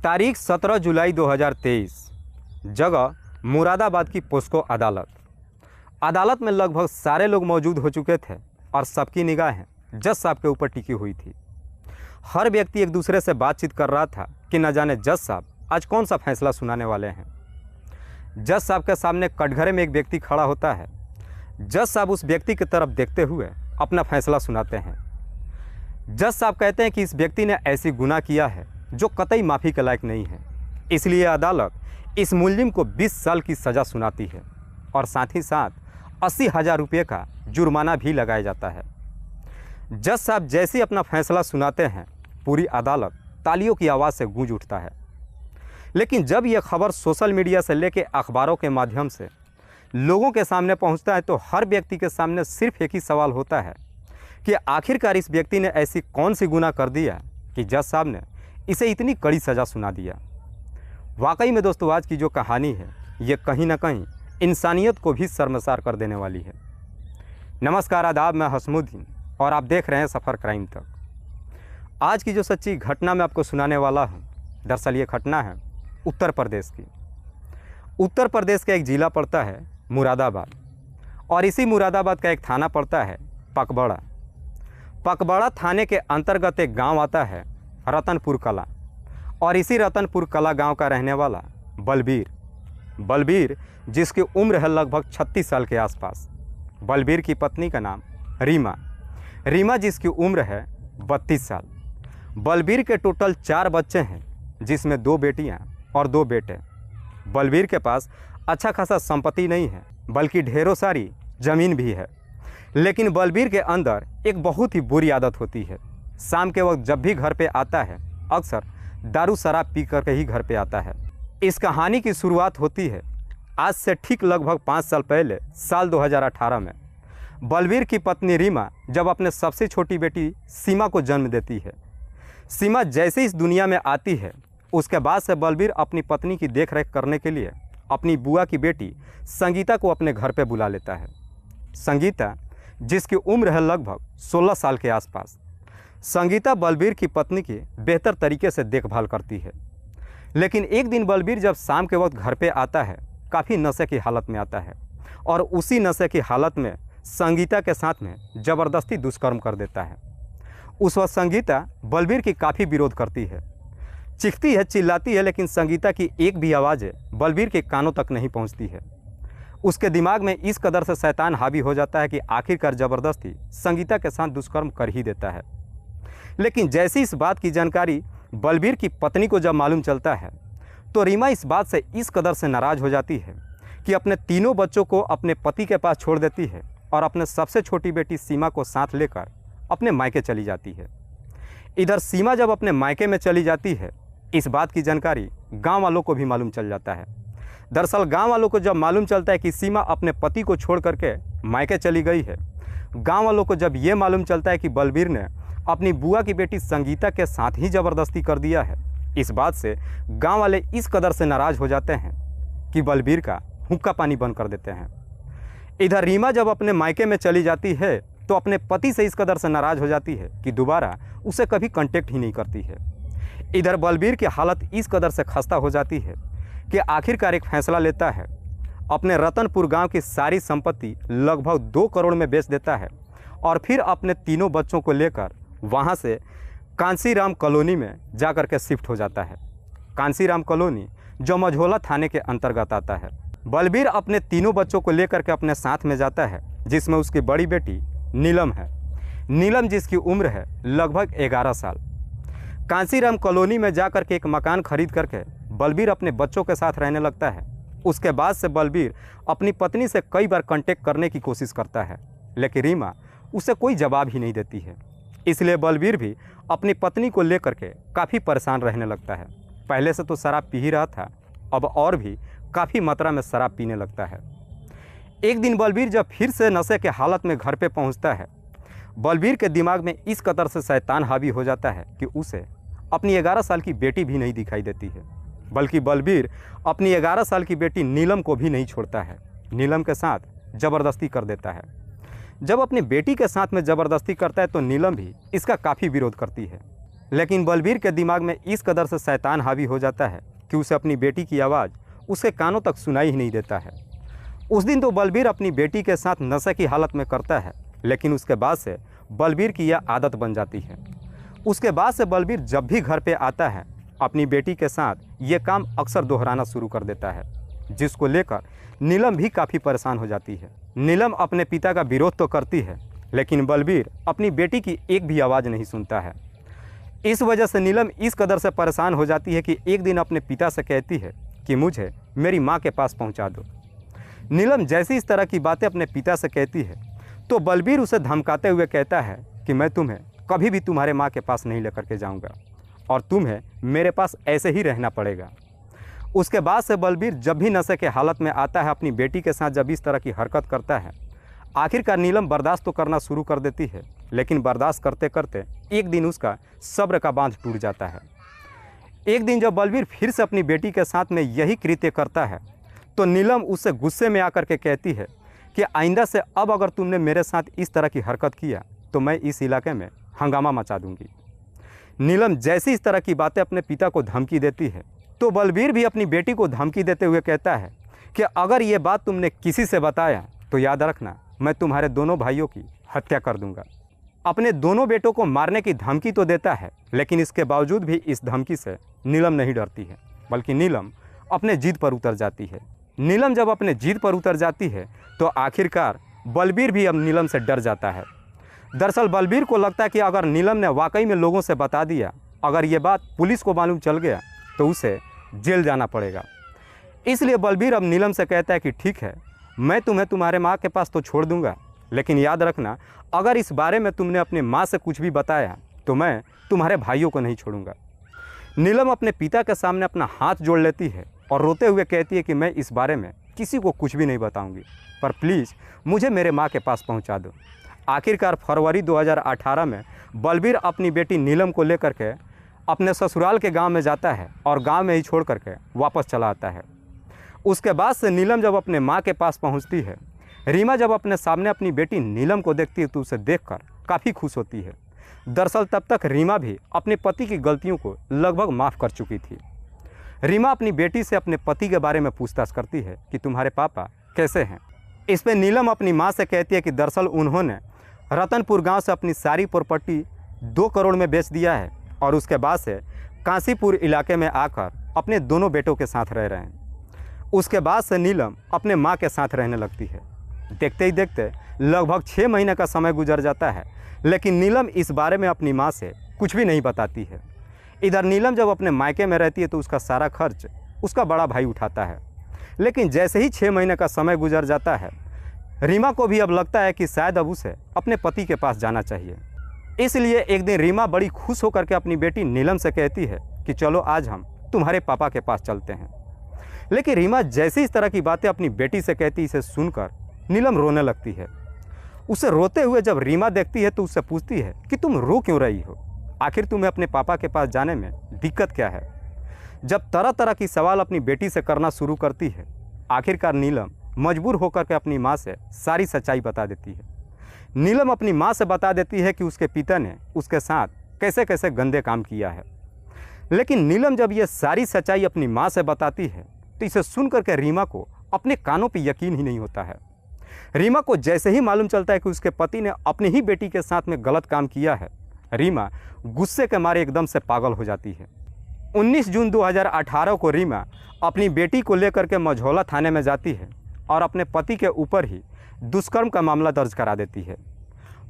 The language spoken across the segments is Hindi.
तारीख 17 जुलाई 2023। जगह मुरादाबाद की पोस्को अदालत। अदालत में लगभग सारे लोग मौजूद हो चुके थे और सबकी निगाहें जज साहब के ऊपर टिकी हुई थी। हर व्यक्ति एक दूसरे से बातचीत कर रहा था कि न जाने जज साहब आज कौन सा फैसला सुनाने वाले हैं। जज साहब के सामने कटघरे में एक व्यक्ति खड़ा होता है। जज साहब उस व्यक्ति की तरफ देखते हुए अपना फैसला सुनाते हैं। जज साहब कहते हैं कि इस व्यक्ति ने ऐसी गुनाह किया है जो कतई माफ़ी के लायक नहीं है, इसलिए अदालत इस मुलजिम को 20 साल की सज़ा सुनाती है और साथ ही साथ 80,000 रुपये का जुर्माना भी लगाया जाता है। जज साहब जैसे ही अपना फैसला सुनाते हैं, पूरी अदालत तालियों की आवाज़ से गूंज उठता है। लेकिन जब यह खबर सोशल मीडिया से लेकर अखबारों के माध्यम से लोगों के सामने पहुंचता है, तो हर व्यक्ति के सामने सिर्फ एक ही सवाल होता है कि आखिरकार इस व्यक्ति ने ऐसी कौन सी गुनाह कर दिया कि जज साहब ने इसे इतनी कड़ी सज़ा सुना दिया। वाकई में दोस्तों, आज की जो कहानी है ये कहीं ना कहीं इंसानियत को भी शर्मसार कर देने वाली है। नमस्कार, आदाब, मैं हसमुद्दीन और आप देख रहे हैं सफ़र क्राइम तक। आज की जो सच्ची घटना मैं आपको सुनाने वाला हूँ, दरअसल ये घटना है उत्तर प्रदेश की। उत्तर प्रदेश का एक ज़िला पड़ता है मुरादाबाद और इसी मुरादाबाद का एक थाना पड़ता है पकबड़ा। पकबड़ा थाने के अंतर्गत एक गांव आता है रतनपुर कला और इसी रतनपुर कला गांव का रहने वाला बलबीर जिसकी उम्र है लगभग 36 साल के आसपास। बलबीर की पत्नी का नाम रीमा जिसकी उम्र है 32 साल। बलबीर के टोटल 4 बच्चे हैं, जिसमें 2 बेटियां और 2 बेटे। बलबीर के पास अच्छा खासा संपत्ति नहीं है, बल्कि ढेरों सारी ज़मीन भी है। लेकिन बलबीर के अंदर एक बहुत ही बुरी आदत होती है। शाम के वक्त जब भी घर पे आता है, अक्सर दारू शराब पी कर के ही घर पे आता है। इस कहानी की शुरुआत होती है आज से ठीक लगभग 5 साल पहले, साल 2018 में। बलबीर की पत्नी रीमा जब अपने सबसे छोटी बेटी सीमा को जन्म देती है। सीमा जैसे इस दुनिया में आती है, उसके बाद से बलबीर अपनी पत्नी की देखरेख करने के लिए अपनी बुआ की बेटी संगीता को अपने घर पे बुला लेता है। संगीता जिसकी उम्र है लगभग 16 साल के आसपास। संगीता बलबीर की पत्नी की बेहतर तरीके से देखभाल करती है। लेकिन एक दिन बलबीर जब शाम के वक्त घर पे आता है, काफ़ी नशे की हालत में आता है और उसी नशे की हालत में संगीता के साथ में ज़बरदस्ती दुष्कर्म कर देता है। उस वक्त संगीता बलबीर की काफ़ी विरोध करती है, चीखती है, चिल्लाती है, लेकिन संगीता की एक भी आवाज़ बलबीर के कानों तक नहीं पहुंचती है। उसके दिमाग में इस कदर से शैतान हावी हो जाता है कि आखिरकार ज़बरदस्ती संगीता के साथ दुष्कर्म कर ही देता है। लेकिन जैसी इस बात की जानकारी बलबीर की पत्नी को जब मालूम चलता है, तो रीमा इस बात से इस कदर से नाराज़ हो जाती है कि अपने तीनों बच्चों को अपने पति के पास छोड़ देती है और अपने सबसे छोटी बेटी सीमा को साथ लेकर अपने मायके चली जाती है। इधर सीमा जब अपने मायके में चली जाती है, इस बात की जानकारी गांव वालों को भी मालूम चल जाता है। दरअसल गांव वालों को जब मालूम चलता है कि सीमा अपने पति को छोड़ करके मायके चली गई है, गांव वालों को जब ये मालूम चलता है कि बलबीर ने अपनी बुआ की बेटी संगीता के साथ ही ज़बरदस्ती कर दिया है, इस बात से गांव वाले इस कदर से नाराज़ हो जाते हैं कि बलबीर का हुक्का पानी बंद कर देते हैं। इधर रीमा जब अपने मायके में चली जाती है, तो अपने पति से इस कदर से नाराज़ हो जाती है कि दोबारा उसे कभी कांटेक्ट ही नहीं करती है। इधर बलबीर की हालत इस कदर से खस्ता हो जाती है कि आखिरकार एक फैसला लेता है, अपने रतनपुर गांव की सारी संपत्ति लगभग 2 करोड़ में बेच देता है और फिर अपने तीनों बच्चों को लेकर वहां से कांसीराम कॉलोनी में जाकर के शिफ्ट हो जाता है। कांसीराम कॉलोनी जो मझोला थाने के अंतर्गत आता है। बलबीर अपने तीनों बच्चों को लेकर के अपने साथ में जाता है, जिसमें उसकी बड़ी बेटी नीलम है। नीलम जिसकी उम्र है लगभग 11 साल। कांसीराम कॉलोनी में जाकर के एक मकान खरीद करके बलबीर अपने बच्चों के साथ रहने लगता है। उसके बाद से बलबीर अपनी पत्नी से कई बार कांटेक्ट करने की कोशिश करता है, लेकिन रीमा उसे कोई जवाब ही नहीं देती है। इसलिए बलबीर भी अपनी पत्नी को लेकर के काफ़ी परेशान रहने लगता है। पहले से तो शराब पी ही रहा था, अब और भी काफ़ी मात्रा में शराब पीने लगता है। एक दिन बलबीर जब फिर से नशे के हालत में घर पे पहुंचता है, बलबीर के दिमाग में इस कदर से शैतान हावी हो जाता है कि उसे अपनी 11 साल की बेटी भी नहीं दिखाई देती है, बल्कि बलबीर अपनी 11 साल की बेटी नीलम को भी नहीं छोड़ता है। नीलम के साथ ज़बरदस्ती कर देता है। जब अपनी बेटी के साथ में ज़बरदस्ती करता है तो नीलम भी इसका काफ़ी विरोध करती है। लेकिन बलबीर के दिमाग में इस कदर से शैतान हावी हो जाता है कि उसे अपनी बेटी की आवाज़ उसके कानों तक सुनाई ही नहीं देता है। उस दिन तो बलबीर अपनी बेटी के साथ नशे की हालत में करता है, लेकिन उसके बाद से बलबीर की यह आदत बन जाती है। उसके बाद से बलबीर जब भी घर पे आता है अपनी बेटी के साथ ये काम अक्सर दोहराना शुरू कर देता है, जिसको लेकर नीलम भी काफ़ी परेशान हो जाती है। नीलम अपने पिता का विरोध तो करती है, लेकिन बलबीर अपनी बेटी की एक भी आवाज़ नहीं सुनता है। इस वजह से नीलम इस कदर से परेशान हो जाती है कि एक दिन अपने पिता से कहती है कि मुझे मेरी माँ के पास पहुँचा दो। नीलम जैसी इस तरह की बातें अपने पिता से कहती है तो बलबीर उसे धमकाते हुए कहता है कि मैं तुम्हें कभी भी तुम्हारे माँ के पास नहीं लेकर के जाऊँगा और तुम्हें मेरे पास ऐसे ही रहना पड़ेगा। उसके बाद से बलबीर जब भी नशे के हालत में आता है, अपनी बेटी के साथ जब इस तरह की हरकत करता है, आखिरकार नीलम बर्दाश्त तो करना शुरू कर देती है, लेकिन बर्दाश्त करते करते एक दिन उसका सब्र का बांध टूट जाता है। एक दिन जब बलबीर फिर से अपनी बेटी के साथ में यही कृत्य करता है तो नीलम उससे गुस्से में आकर के कहती है कि आइंदा से अब अगर तुमने मेरे साथ इस तरह की हरकत किया तो मैं इस इलाके में हंगामा मचा दूंगी। नीलम जैसी इस तरह की बातें अपने पिता को धमकी देती है तो बलबीर भी अपनी बेटी को धमकी देते हुए कहता है कि अगर ये बात तुमने किसी से बताया तो याद रखना मैं तुम्हारे दोनों भाइयों की हत्या कर दूंगा। अपने दोनों बेटों को मारने की धमकी तो देता है, लेकिन इसके बावजूद भी इस धमकी से नीलम नहीं डरती है, बल्कि नीलम अपने जिद पर उतर जाती है। नीलम जब अपने जिद पर उतर जाती है तो आखिरकार बलबीर भी अब नीलम से डर जाता है। दरअसल बलबीर को लगता है कि अगर नीलम ने वाकई में लोगों से बता दिया, अगर ये बात पुलिस को मालूम चल गया तो उसे जेल जाना पड़ेगा। इसलिए बलबीर अब नीलम से कहता है कि ठीक है, मैं तुम्हें तुम्हारे माँ के पास तो छोड़ दूंगा, लेकिन याद रखना अगर इस बारे में तुमने अपनी माँ से कुछ भी बताया तो मैं तुम्हारे भाइयों को नहीं छोड़ूंगा। नीलम अपने पिता के सामने अपना हाथ जोड़ लेती है और रोते हुए कहती है कि मैं इस बारे में किसी को कुछ भी नहीं बताऊंगी, पर प्लीज़ मुझे मेरे माँ के पास पहुँचा दो। आखिरकार फरवरी 2018 में बलबीर अपनी बेटी नीलम को लेकर के अपने ससुराल के गांव में जाता है और गांव में ही छोड़ करके वापस चला आता है। उसके बाद से नीलम जब अपने माँ के पास पहुंचती है, रीमा जब अपने सामने अपनी बेटी नीलम को देखती है तो उसे देखकर काफ़ी खुश होती है। दरअसल तब तक रीमा भी अपने पति की गलतियों को लगभग माफ़ कर चुकी थी। रीमा अपनी बेटी से अपने पति के बारे में पूछताछ करती है कि तुम्हारे पापा कैसे हैं। इस पर नीलम अपनी माँ से कहती है कि दरअसल उन्होंने रतनपुर गांव से अपनी सारी प्रॉपर्टी 2 करोड़ में बेच दिया है और उसके बाद से काशीपुर इलाके में आकर अपने दोनों बेटों के साथ रह रहे हैं। उसके बाद से नीलम अपने माँ के साथ रहने लगती है। देखते ही देखते लगभग 6 महीने का समय गुजर जाता है, लेकिन नीलम इस बारे में अपनी माँ से कुछ भी नहीं बताती है। इधर नीलम जब अपने मायके में रहती है तो उसका सारा खर्च उसका बड़ा भाई उठाता है, लेकिन जैसे ही 6 महीने का समय गुजर जाता है, रीमा को भी अब लगता है कि शायद अब उसे अपने पति के पास जाना चाहिए। इसलिए एक दिन रीमा बड़ी खुश होकर के अपनी बेटी नीलम से कहती है कि चलो आज हम तुम्हारे पापा के पास चलते हैं। लेकिन रीमा जैसे इस तरह की बातें अपनी बेटी से कहती, इसे सुनकर नीलम रोने लगती है। उसे रोते हुए जब रीमा देखती है तो उससे पूछती है कि तुम रो क्यों रही हो, आखिर तुम्हें अपने पापा के पास जाने में दिक्कत क्या है। जब तरह तरह की सवाल अपनी बेटी से करना शुरू करती है, आखिरकार नीलम मजबूर होकर के अपनी माँ से सारी सच्चाई बता देती है। नीलम अपनी माँ से बता देती है कि उसके पिता ने उसके साथ कैसे कैसे गंदे काम किया है। लेकिन नीलम जब ये सारी सच्चाई अपनी माँ से बताती है तो इसे सुन करके रीमा को अपने कानों पर यकीन ही नहीं होता है। रीमा को जैसे ही मालूम चलता है कि उसके पति ने अपनी ही बेटी के साथ में गलत काम किया है, रीमा गुस्से के मारे एकदम से पागल हो जाती है। 19 जून 2018 को रीमा अपनी बेटी को लेकर के मझौला थाने में जाती है और अपने पति के ऊपर ही दुष्कर्म का मामला दर्ज करा देती है।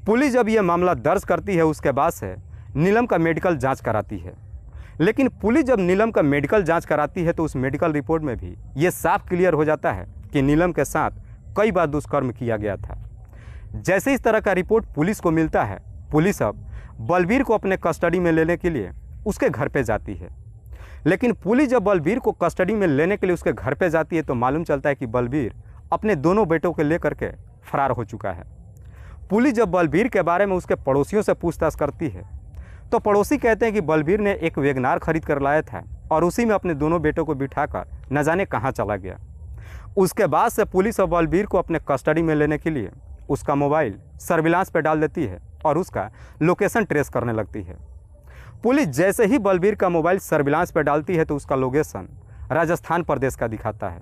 पुलिस जब यह मामला दर्ज करती है उसके बाद से नीलम का मेडिकल जांच कराती है। लेकिन पुलिस जब नीलम का मेडिकल जांच कराती है तो उस मेडिकल रिपोर्ट में भी ये साफ क्लियर हो जाता है कि नीलम के साथ कई बार दुष्कर्म किया गया था। जैसे इस तरह का रिपोर्ट पुलिस को मिलता है, पुलिस अब बलबीर को अपने कस्टडी में लेने के लिए उसके घर पे जाती है। लेकिन पुलिस जब बलबीर को कस्टडी में लेने के लिए उसके घर पे जाती है तो मालूम चलता है कि बलबीर अपने दोनों बेटों को लेकर के फरार हो चुका है। पुलिस जब बलबीर के बारे में उसके पड़ोसियों से पूछताछ करती है तो पड़ोसी कहते हैं कि बलबीर ने एक वैगनार खरीद कर लाया था और उसी में अपने दोनों बेटों को बिठाकर न जाने कहाँ चला गया। उसके बाद से पुलिस और बलबीर को अपने कस्टडी में लेने के लिए उसका मोबाइल सर्विलांस पर डाल देती है और उसका लोकेशन ट्रेस करने लगती है। पुलिस जैसे ही बलबीर का मोबाइल सर्विलांस पर डालती है तो उसका लोकेशन राजस्थान प्रदेश का दिखाता है।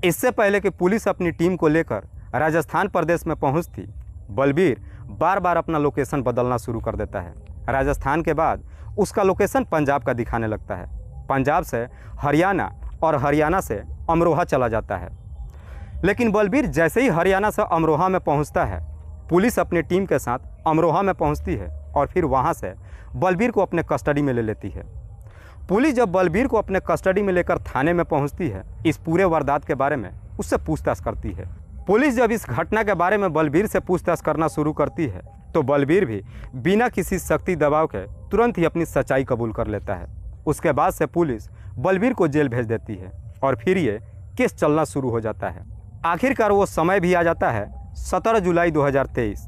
इससे पहले कि पुलिस अपनी टीम को लेकर राजस्थान प्रदेश में पहुंचती, बलबीर बार बार अपना लोकेशन बदलना शुरू कर देता है। राजस्थान के बाद उसका लोकेशन पंजाब का दिखाने लगता है। पंजाब से हरियाणा और हरियाणा से अमरोहा चला जाता है। लेकिन बलबीर जैसे ही हरियाणा से अमरोहा में पहुंचता है, पुलिस अपनी टीम के साथ अमरोहा में पहुंचती है और फिर वहां से बलबीर को अपने कस्टडी में ले लेती है। पुलिस जब बलबीर को अपने कस्टडी में लेकर थाने में पहुंचती है, इस पूरे वारदात के बारे में उससे पूछताछ करती है। पुलिस जब इस घटना के बारे में बलबीर से पूछताछ करना शुरू करती है तो बलबीर भी बिना किसी सख्ती दबाव के तुरंत ही अपनी सच्चाई कबूल कर लेता है। उसके बाद से पुलिस बलबीर को जेल भेज देती है और फिर ये केस चलना शुरू हो जाता है। आखिरकार वो समय भी आ जाता है 17 जुलाई 2023।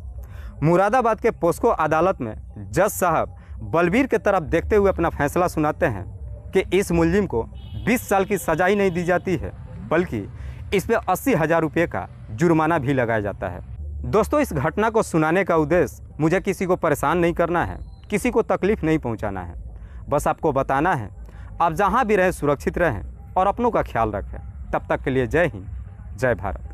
मुरादाबाद के पोस्को अदालत में जज साहब बलबीर की तरफ देखते हुए अपना फैसला सुनाते हैं कि इस मुलजिम को 20 साल की सजा ही नहीं दी जाती है, बल्कि इस पर 80,000 रुपये का जुर्माना भी लगाया जाता है। दोस्तों, इस घटना को सुनाने का उद्देश्य मुझे किसी को परेशान नहीं करना है, किसी को तकलीफ़ नहीं पहुंचाना है। बस आपको बताना है आप जहां भी रहें सुरक्षित रहें और अपनों का ख्याल रखें। तब तक के लिए जय हिंद, जय भारत।